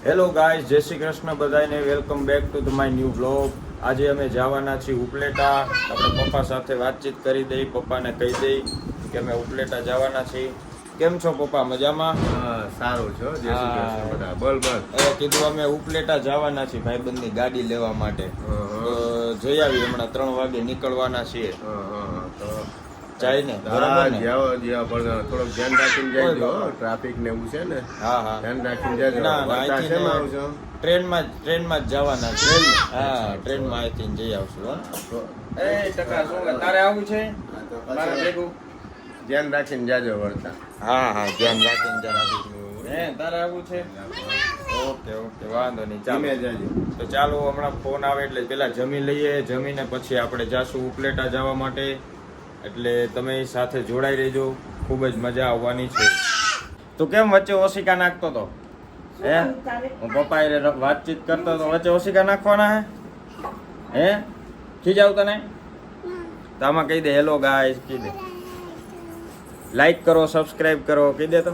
Hello guys, જય શ્રી કૃષ્ણ બધાને. Welcome back to the my new blog. આજે અમે જવાના છીએ ઉપલેટા. આપણે પપ્પા સાથે વાતચીત કરી દઈ, પપ્પાને કહી દઈ કે અમે ઉપલેટા જવાના છીએ. કેમ છો પપ્પા? મજામાં? સારું છો. જય શ્રી કૃષ્ણ બધા. બોલ બોલ. કીધું અમે ઉપલેટા જવાના છીએ ભાઈબંધની ગાડી લેવા માટે. તો જઈ આવી, હમણાં 3 વાગે નીકળવાના છીએ. તો જાય ને? બરાબર ને? પણ થોડુંક ધ્યાન રાખીને જજો. ટ્રાફિક ને એવું છે ને. હા ધ્યાન રાખીને જજો. ના, વરસાદ શેમાં આવશો? ટ્રેનમાં જ જવાના છે. હા, ટ્રેનમાં અહીંથી જઈ આવશું. તારે આવું છે? મારા ભેગું ધ્યાન રાખીને જાજો વરસાદ. હા, ધ્યાન રાખીને જરા. તારે આવું છે? ઓકે, વાંધો નહીં, ચાલો જાજો. તો ચાલો, હમણાં ફોન આવે એટલે પેલા જમી લઈએ. જમીને પછી આપણે જાશું ઉપલેટા જવા માટે. એટલે તમે સાથે જોડાઈ રહેજો, ખૂબ જ મજા આવવાની છે. તું કેમ વચ્ચે ઓશિકા નાખતો હતો? હું પપ્પા એ વાતચીત કરતો હતો, વચ્ચે ઓશિકા નાખવાના હે? ખીજાવ તને? તો આમાં કહી દે હેલો ગાઈસ, કહી દે. લાઈક કરો, સબસ્ક્રાઇબ કરો, કહી દે તો.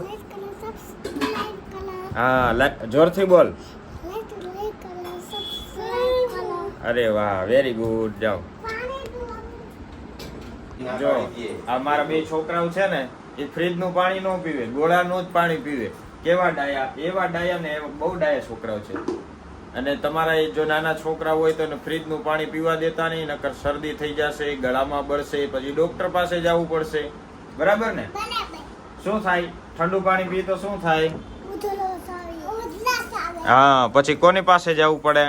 હા, જોરથી બોલ. અરે વાહ, વેરી ગુડ. જાઓ. જો આ મારા 2 છોકરાઓ છે ને, એ ફ્રીજ નું પાણી ન પીવે, ગોળાનું જ પાણી પીવે. કેવા ડાયા, એવા ડાયા ને બહુ ડાયા છોકરાઓ છે. અને તમારા જો નાના છોકરા હોય તો ફ્રીજ નું પાણી પીવા દેતા નહીં, નકર શરદી થઈ જશે, ગળામાં બળશે, પછી ડોક્ટર પાસે જવું પડશે. બરાબર ને? શું થાય? ઠંડુ પાણી પી તો શું થાય? હા, પછી કોની પાસે જવું પડે?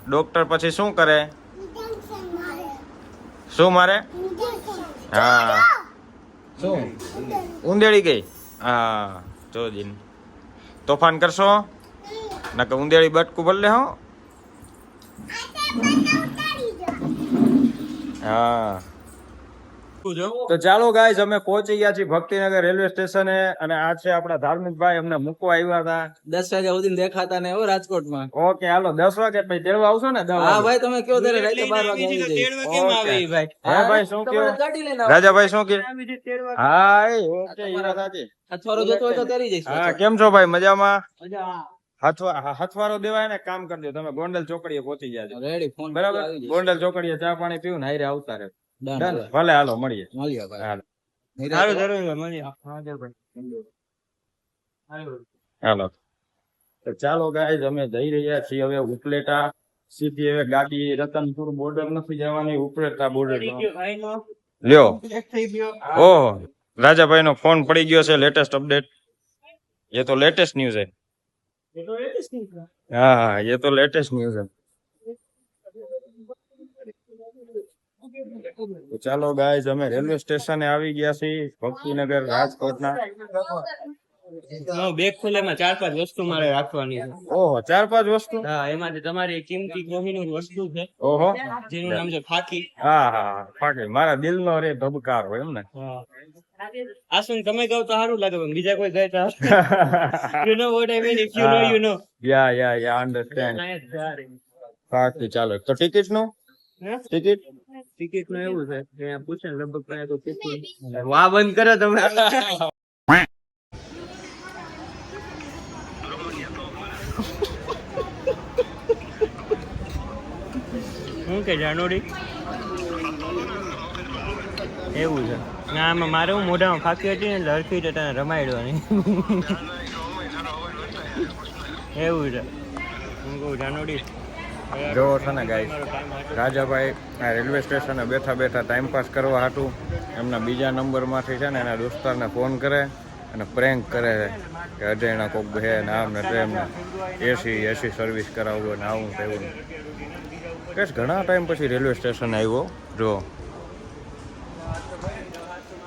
ડોક્ટર પછી શું કરે? શું મારે? હા, શું ઉંદેડી ગઈ? હા, જોજીન તોફાન કરશો નકર ઉંદેડી બટકું બદલે હો. હા, તો ચાલો ગાઈઝ, અમે પહોંચી ગયા છીએ ભક્તિનગર રેલવે સ્ટેશને. અને આ છે આપણા ધાર્મિક ભાઈ, અમને મૂકવા આવ્યા હતા. 10 વાગ્યા સુધી દેખાતા ને રાજકોટમાં. ઓકે, હાલો 10 વાગે પછી તેડવા આવશો ને? 10 હા વાગે. ભાઈ, તમે કયો ત્યારે રાતે 12 વાગે આવી જઈશ. કેમ આવી ભાઈ? હે ભાઈ, શું કયો? ગાડી લઈને આવો. રાજાભાઈ શું કે? હા, ઓકે, એ વાત સાચી. અથવારો જોતો હોય તો તેરી જઈશ. હા, કેમ છો ભાઈ? મજામાં? મજા. હથવારો દેવાય ને, કામ કરજો. તમે ગોંડલ ચોકડીએ પહોંચી ગયા રેડી ફોન બરાબર? આવી જઈશ. ગોંડલ ચોકડીએ ચા પાણી પીવું ને હારે આવતા રહે. Done. Done? ભલે, હાલો મળીએ. મળીએ ભાઈ. હાલો સારું જરૂર મળીએ. હાલો. તો ચાલો ગાઈઝ, અમે જઈ રહ્યા છીએ હવે ઉપલેટા. સીધી હવે ગાડી રતનપુર બોર્ડર નથી જવાની, ઉપલેટા બોર્ડર. લ્યો, ઓહો, રાજાભાઈ નો ફોન પડી ગયો છે. Latest update. ये तो लेटेस्ट न्यूज है. हाँ, ये तो लेटेस्ट न्यूज है. તો ચાલો ગાઈઝ, અમે રેલવે સ્ટેશને આવી ગયા છીએ ભક્તિનગર રાજકોટના. બેગ ખુલ્લેમાં 4-5 વસ્તુ મારે રાખવાની છે. ઓહો, 4-5 વસ્તુ. હા, એમાંથી તમારી કિંમતી કોહિનૂર વસ્તુ છે, ઓહો, જેનું નામ છે ફાકી. હા, ફાકી. મારા દિલનો રે ધબકાર હોય એમ ને. આસુન તમે કહો તો સારું લાગે, પણ બીજા કોઈ કહે તો you know what I mean, if you know you know. Yeah understand. ફાકી. ચાલો, તો ટિકિટ નું ટિકિટ નું એવું છે કે પૂછે ને લગભગ પ્રાય તો કેટલું. વાહ, બંધ કરો તમે. શું કે જાનોડી એવું છે ના, આમાં મારે હું મોઢામાં ફાંકી હતી ને, લડકી તો તને રમાડવાની. એવું છે. હું કહું જાનોડી જો છે ને ગાઈસ, રાજાભાઈ આ રેલવે સ્ટેશને બેઠા બેઠા ટાઈમ પાસ કરવા હાટું એમના બીજા નંબરમાંથી છે ને એના દોસ્તારને ફોન કરે અને પ્રેન્ક કરે કે અજયના કોક હે ને આમ ને તેમ ને એસી સર્વિસ કરાવવું ને આવું તેવું. કેસ ઘણા ટાઈમ પછી રેલવે સ્ટેશન આવ્યો. જો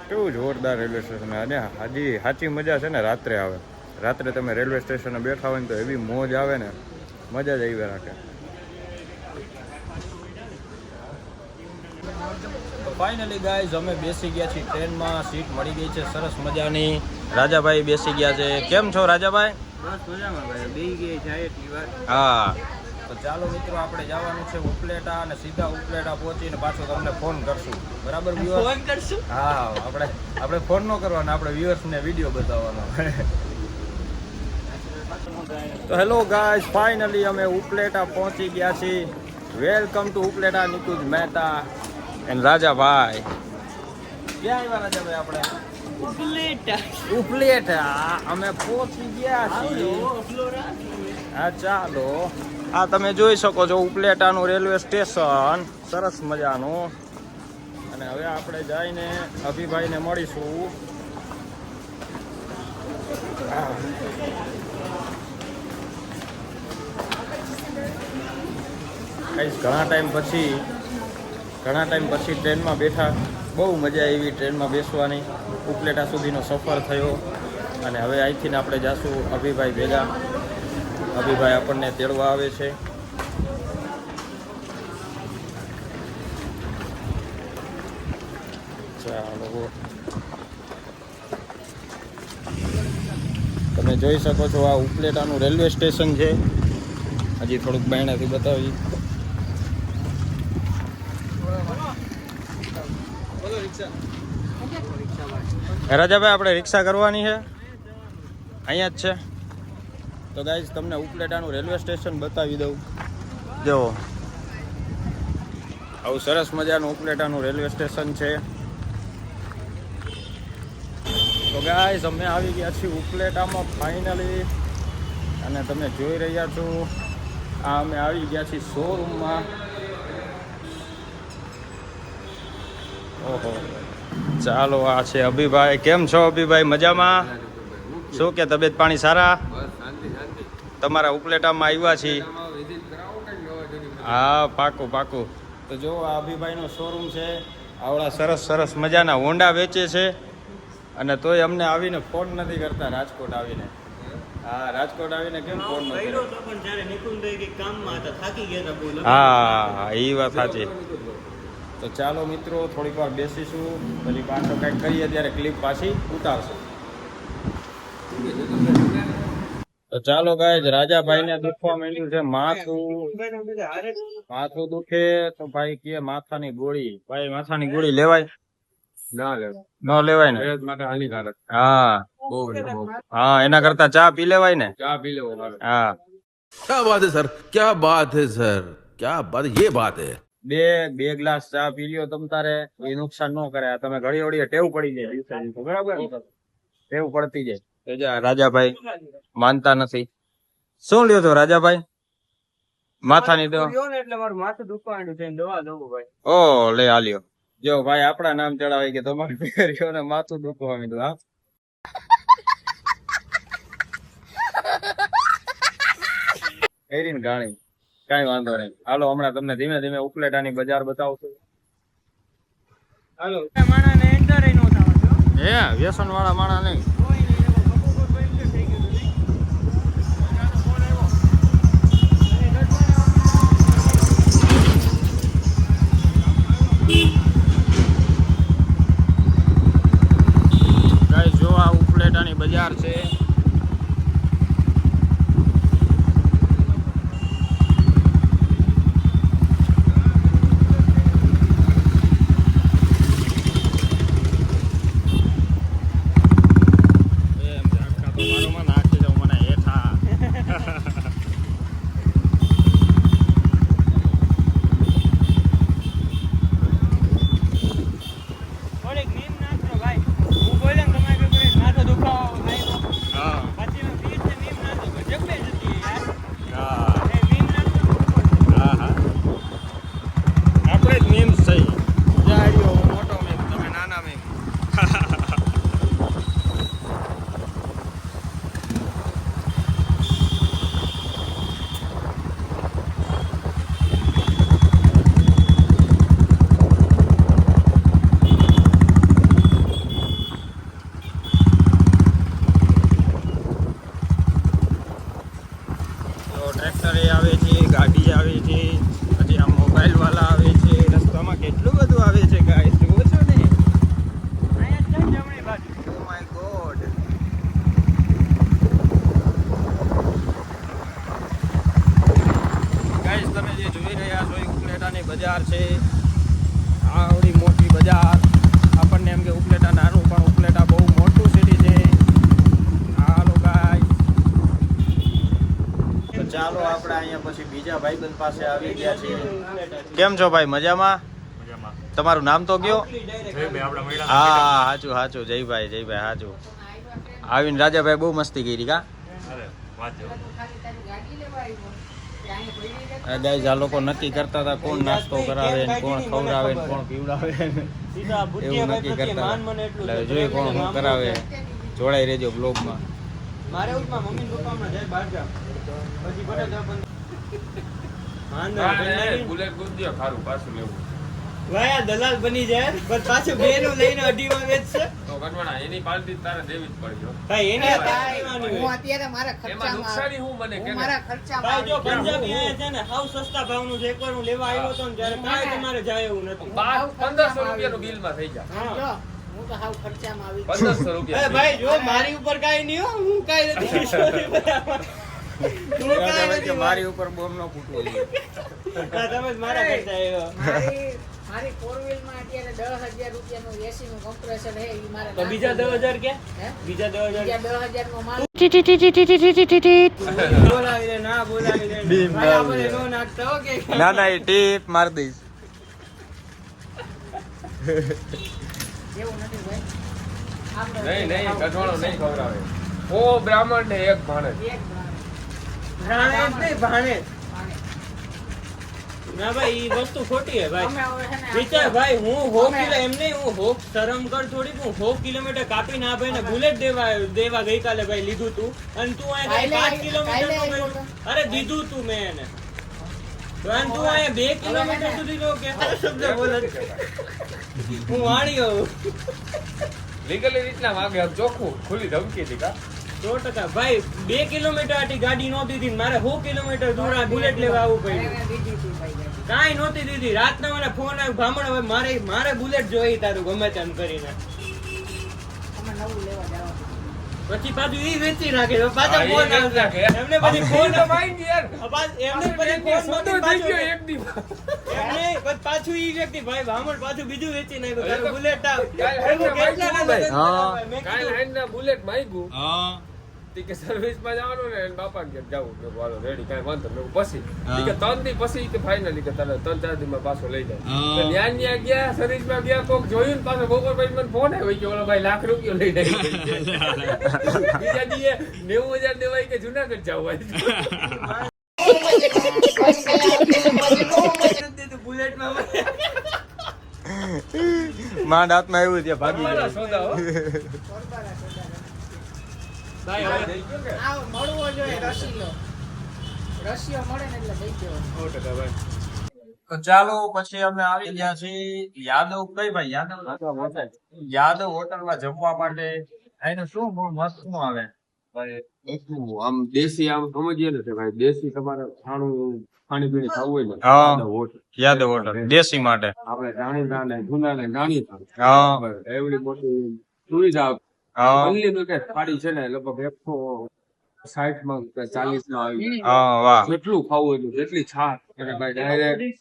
કેવું જોરદાર રેલવે સ્ટેશન. અને હજી સાચી મજા છે ને રાત્રે આવે. રાત્રે તમે રેલવે સ્ટેશને બેઠા હોય ને તો એવી મોજ આવે ને, મજા જ આવી રાખે. ફાઇનલી ગાઈઝ, અમે બેસી ગયા છીએ ટ્રેનમાં. સીટ મળી ગઈ છે સરસ મજાની. રાજાભાઈ બેસી ગયા છે. કેમ છો રાજાભાઈ? બસ મજામાં ભાઈ, બેહી ગઈ છે એટલી વાર. હા, તો ચાલો મિત્રો, આપણે જવાનું છે ઉપલેટા અને સીધા ઉપલેટા પહોંચીને પાછો તમને ફોન કરશું. બરાબર વ્યુઅર્સ? ફોન કરશું? હા, આપણે ફોન ન કરવાનો, આપણે વ્યુઅર્સને વિડીયો બતાવવાનો. તો હેલો ગાઈસ, ફાઇનલી અમે ઉપલેટા પહોંચી ગયા છીએ. Welcome to Upleta Nikunj Mehta and Rajabhai. ક્યાં આવ્યા રાજાભાઈ? આપણે ઉપલેટા અમે પહોંચી ગયા છીએ. હા ચાલો, આ તમે જોઈ શકો છો ઉપલેટાનું રેલવે સ્ટેશન, સરસ મજાનું. અને હવે આપણે જઈને અભિભાઈને મળીશું. ઘણા ટાઈમ પછી ટ્રેનમાં બેઠા. બહુ મજા આવી ટ્રેનમાં બેસવાની. ઉપલેટા સુધીનો સફર થયો અને હવે અહીંથી આપણે જાશું અભિભાઈ ભેગા. અભિભાઈ આપણને તેડવા આવે છે. ચાલો, તમે જોઈ શકો છો આ ઉપલેટાનું રેલવે સ્ટેશન છે. હજી થોડુંક બાયણાથી બતાવી. રાજાભાઈ, આપણે રિક્ષા કરવાની છે, અહીંયા જ છે. તો ગાઈઝ, તમને ઉપલેટાનું રેલવે સ્ટેશન બતાવી દઉં. જો આવું સરસ મજાનું ઉપલેટાનું રેલવે સ્ટેશન છે. તો ગાઈઝ, અમે આવી ગયા છીએ ઉપલેટામાં ફાઇનલી. અને તમે જોઈ રહ્યા છો આ અમે આવી ગયા છીએ શોરૂમમાં. ઓહો, ચાલો, આ છે અભિભાઈ. કેમ છો અભિભાઈ? મજામાં? શું કે તબિયત પાણી સારા? તમારા ઉપલેટામાં આવ્યા છીએ. હા, પાકું પાકું. તો જો આ અભિભાઈનો શોરૂમ છે. આવડા સરસ સરસ મજાના હોન્ડા વેચે છે. અને તોય અમને આવીને ફોન નથી કરતા. રાજકોટ આવીને, હા, રાજકોટ આવીને કેમ ફોન નથી કરતા? હા, એ વાત સાચી. તો ચાલો મિત્રો, થોડીક વાર બેસીશું, પછી પાછો કંઈક કરીએ ત્યારે ક્લિપ પાછી ઉતારશું. તો ચાલો ગાઈઝ, રાજાભાઈને દુખવા માંડ્યું છે માથું દુખે તો ભાઈ કે માથાની ગોળી. ભાઈ, માથાની ગોળી લેવાય? ન લેવાય ને? હાનિકારક. હા, હા, એના કરતા ચા પી લેવાય ને? ચા પી લેવો. હા, क्या बात है सर, क्या बात है सर, क्या बात, ये बात है. બે ગ્લાસ ચા પી લ્યો તમ તારે, એ નુકસાન ન કરે. તમે ઘડી ઘડી ટેવ પડી જાય, બરાબર? ટેવ પડતી જાય. રાજાભાઈ માનતા નથી. શું લ્યો છો રાજાભાઈ? માથાની દવા? એટલે મારું માથું દુખવાનું છે, દવા દઉં ભાઈ. ઓ લે, આ લ્યો. જો ભાઈ, આપણા નામ ચડાવાય કે તમારી દીકરીઓને માથું દુખવા માંડ્યું. હા, એરીને ગાણી, કઈ વાંધો નહીં. હાલો, હમણાં તમને ધીમે ધીમે ઉપલેટાની બજાર બતાવશું. હાલો, વ્યસન વાળા માણા નહીં. ગાઈસ, જો આ ઉપલેટાની બજાર છે. બજાર છે. આવડી મોટી બજાર. આપણને એમ કે ઉપલેટા નાનું, પણ ઉપલેટા બહુ મોટું સિટી છે. હાલો ગાઈસ, પછી બીજા ભાઈબંધ પાસે આવી ગયા છીએ. કેમ છો ભાઈ? મજામાં? તમારું નામ તો કયો? હા હાચું જયભાઈ હાચું. આવીને રાજાભાઈ બહુ મસ્તી કરી કા? ગાઈસ આ લોકો નક્કી કરતા હતા કોણ નાસ્તો કરાવે ને કોણ ખવડાવે ને કોણ પીવડાવે એવું નક્કી કરતા હતા. એટલે જોઈએ કોણ શું કરાવે. જોડાઈ રહેજો બ્લોગમાં. મારે ઉઠમાં મમ્મી પપ્પા હમણાં જાય બહાર જાવ પછી ભલે બુલેટ ગુદ્યો ખારું પાછું લેવું. ભાઈ આ દલાલ બની જાય પણ પાછું બેનું લઈને અઢીમાં વેચશે તો ગણવાના એની પાર્ટી તારે દેવી જ પડજો. ભાઈ એને હું અત્યારે મારા ખર્ચામાં હું મને હું મારા ખર્ચામાં ભાઈ જો આવી ગયો. પંજાબી આયા છે ને હાવ સસ્તા ભાવનું છે. એકવાર હું લેવા આવ્યો હતો ને ત્યારે કાંઈ તમારે જાય એવું નથી. 1500 રૂપિયાનું બિલમાં થઈ જાય. જો, હું તો હાવ ખર્ચામાં આવી 1500 એ રૂપિયા. ભાઈ જો મારી ઉપર કાંઈ નહીં હો હું કાંઈ નથી sorry બરાબર. હું કાંઈ નથી મારી ઉપર બોમ્બ નો ફૂટવો જોઈએ. તમે જ મારા કરતા આવ્યો મારી ફોર વ્હીલ માં અત્યારે 10,000 રૂપિયાનું એસી નું કમ્પ્રેસર છે ઈ મારે તો બીજા 10,000 કે હે? બીજા 10,000 બીજા 10,000 નો માલ બોલાવી દે ના બોલાવી દે ભાઈ આપણે નો નાખતા હો કે ના એ ટીપ માર દઈશ. એવું નથી ભાઈ આપણે નહીં ગઠવાળો નહીં ખવડાવે. ઓ બ્રાહ્મણ ને એક ભાણે. એક ભાણે નહીં ભાણે પાણી. ના ભાઈ ઈ વસ્તુ ખોટી હે ભાઈ અમે હવે છે ને વિચાર ભાઈ હું 100 કિલો એમ નહીં હું 100 શરમ કર થોડીક હું 100 કિલોમીટર કાપી ના ભાઈ ને બુલેટ દેવા ગઈકાલે ભાઈ લીધું તું અને તું અહીંયા 5 કિલોમીટર નું ભાઈ અરે દીધું તું મેં એને અને તું અહીંયા 2 કિલોમીટર સુધી નો કે શબ્દ બોલે હું વાણ્યો લીગલી રીતના માગે આમ ચોખ્ખું ખુલ્લી ધમકી હતી કા? 100% ભાઈ 2 કિલોમીટર આટી ગાડી નહોતી દીધી મારે 100 કિલોમીટર દૂર આ બુલેટ લેવા આવવું પડ્યું એને દીધી હતી ભાઈ ગાડી. કાંઈ નહોતી દીધી રાતના મને ફોન આવ્યો ભામણ હવે મારે બુલેટ જોઈ તારું ગમે તેમ કરીને અમે નવું લેવા જવાનું. પછી પાછું ઈ વેચી નાખે તો પાછા હા, ફોન એ વેચી આવશે નાખે. એમને પછી ફોન તો માઈન્ડ યાર. એમને પછી ફોન સોદો થઈ ગયો એક દી. એમને પછી પાછું ઈ વ્યક્તિ ભાઈ ભામણ પાછું બીજું વેચી નાખ્યું અરે તારું બુલેટ આવ કાલ એમ કેટલા ના ભાઈ. ભાઈ મેં કાલ કીધું આઈના બુલેટ માંગ્યું. હા તી કે સર્વિસમાં જવાનું ને એને બાપા ઘેર જાવું. મેં કીધું હાલો રેડી કાંઈ વાંધો નહીં. પછી તી કે 3 દી પછી કે ફાઇનલી કે તારે 3-4 દીમાં પાછો લઈ જાય. તો ન્યા ગયા સર્વિસમાં ગયા કોક જોયું ને પાછો બપોર પછી મને ફોન આવ્યો કે ઓલો ભાઈ લાખ રૂપિયા લઈ જાય. બીજા દીએ 90,000 દેવાય કે જુનાગઢ જવું બુલેટમાં માંડ હાથમાં આવ્યું ત્યાં ભાગી સોદા હો. ભાઈ હવે આ મળવો જોઈએ રસીલો રસીઓ મળે ને એટલે દઈ દેવાનો. 100% ભાઈ તો ચાલો પછી અમે આવી ગયા છીએ યાદવ કઈ ભાઈ યાદવ હોટલમાં જમવા માટે. એનું શું બહુ મસ્ત નું આવે આમ દેશી આમ સમજીએ ને ભાઈ દેશી તમારે ખાણી પીણી ખાવું હોય ને હા. યાદવ હોટલ. યાદવ હોટલ દેશી માટે. આપણે જાણીતા ને જૂના ને જાણીતા હા એવડી મોટી સુવિધા હા અનલિમિટેડ થાળી છે ને લગભગ 160 માં કે 40 માં આવી હા વાહ જેટલું ખાવું એટલું જેટલી છાશ અને ભાઈ ડાયરેક્ટ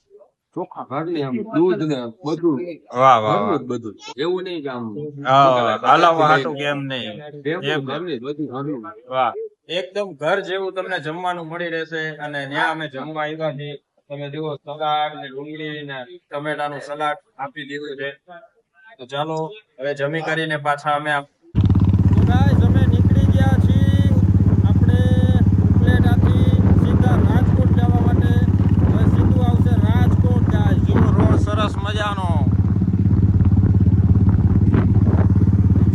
ચોખા ઘરની આમ દૂધ ને બધું વાહ વાહ ઘરનું જ બધું એવું નહીં કે આમ હા હલાવવા હાટું કે એમ નહીં ભેગું એમ. ઘરની જ બધું ઘરનું. વાહ એકદમ ઘર જેવું તમને જમવાનું મળી રહેશે. અને ત્યાં અમે જમવા આવ્યા છીએ. તમે જુઓ સલાડ ને ડુંગળી ને ટમેટાનું સલાડ આપી દીધું છે. તો ચાલો હવે જમી કરીને પાછા અમે અમે નીકળી ગયા છીએ આપણે ઉપલેટાથી સીધા રાજકોટ જવા માટે. હવે સીધું આવશે રાજકોટ. ગાઈસ જો રોડ સરસ મજાનો.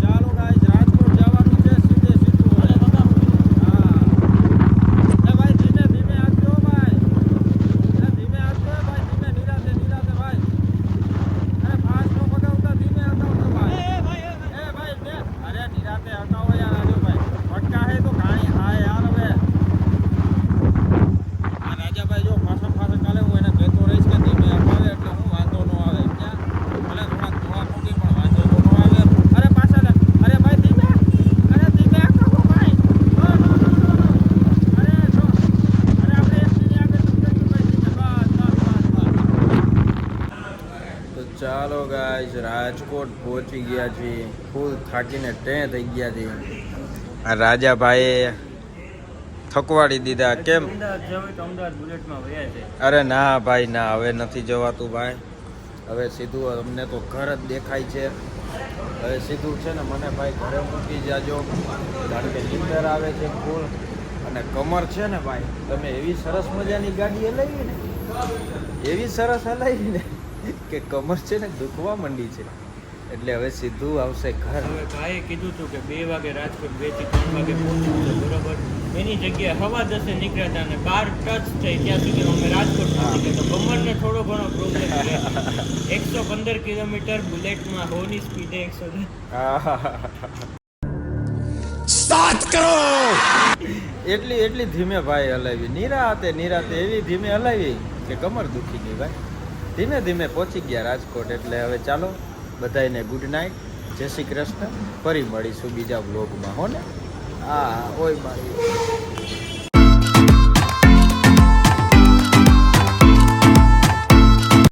ચાલો ગાઈસ રાજકોટ જવાનું છે સીધે સીધું. હા એ ભાઈ ધીમે ધીમે આપજો ભાઈ. ધીમે આપજો ભાઈ ધીમે નિરાતે ભાઈ. અરે ફાસ્ટ નો ભગાવતા ધીમે હટાવજો ભાઈ. એ ભાઈ અરે નિરાતે હટાવો યાર રાજુભાઈ. ફટકા હે તો કાઈ હા યાર હવે આ રાજાભાઈ જો પાછળ કાલે હું એને કહેતો રહીશ કે ધીમે હટાવે એટલે હું વાંધો ન આવે. ક્યાં ભલે થોડા ધોવા મૂકી પણ વાંધો તો ન આવે. અરે પાછળ અરે ભાઈ ધીમે હટાવો ભાઈ. અરે જો અરે આપણે એકની આગળ ભાઈ બસ. તો ચાલો ગાઈસ રાજકોટ પહોંચી ગયા છીએ. ફૂલ થાકીને ટેં થઈ ગયા છીએ. રાજાભાઈ થકવાડી દીધા કેમ? અમદાવાદ જવું તો અમદાવાદ બુલેટમાં વયા છે. અરે ના ભાઈ ના, હવે નથી જવાતું ભાઈ. હવે સીધું અમને તો ઘર જ દેખાય છે. હવે સીધું છે ને મને ભાઈ ઘરે મૂકી જાજો, કારણ કે નીંદર આવે છે ફૂલ. અને કમર છે ને ભાઈ, તમે એવી સરસ મજાની ગાડી હલાવી ને, એવી સરસ હલાવી ને કે કમર છે ને દુખવા માંડી છે. એટલે હવે સીધું આવશે ઘર. હવે ભાઈએ કીધું હતું કે 2 વાગે રાજકોટ 2 થી 3 વાગે પહોંચવું છે, બરોબર. એની જગ્યાએ હવા 10 નીકળ્યા હતા અને 12 ટચ થઈ ત્યાં સુધી અમે રાજકોટ પહોંચી ગયા. તો કમરને થોડો ઘણો પ્રોબ્લેમ રહે. 115 કિલોમીટર બુલેટમાં હોની સ્પીડે 110. એટલી ધીમે ભાઈ હલાવી, નિરાતે એવી ધીમે હલાવી કે કમર દુખી ગઈ ભાઈ. ધીમે ધીમે પહોંચી ગયા રાજકોટ. એટલે હવે ચાલો બધાને ગુડ નાઇટ, જય શ્રી કૃષ્ણ. ફરી મળીશું બીજા વ્લોગમાં, હો ને. હા ઓય મારી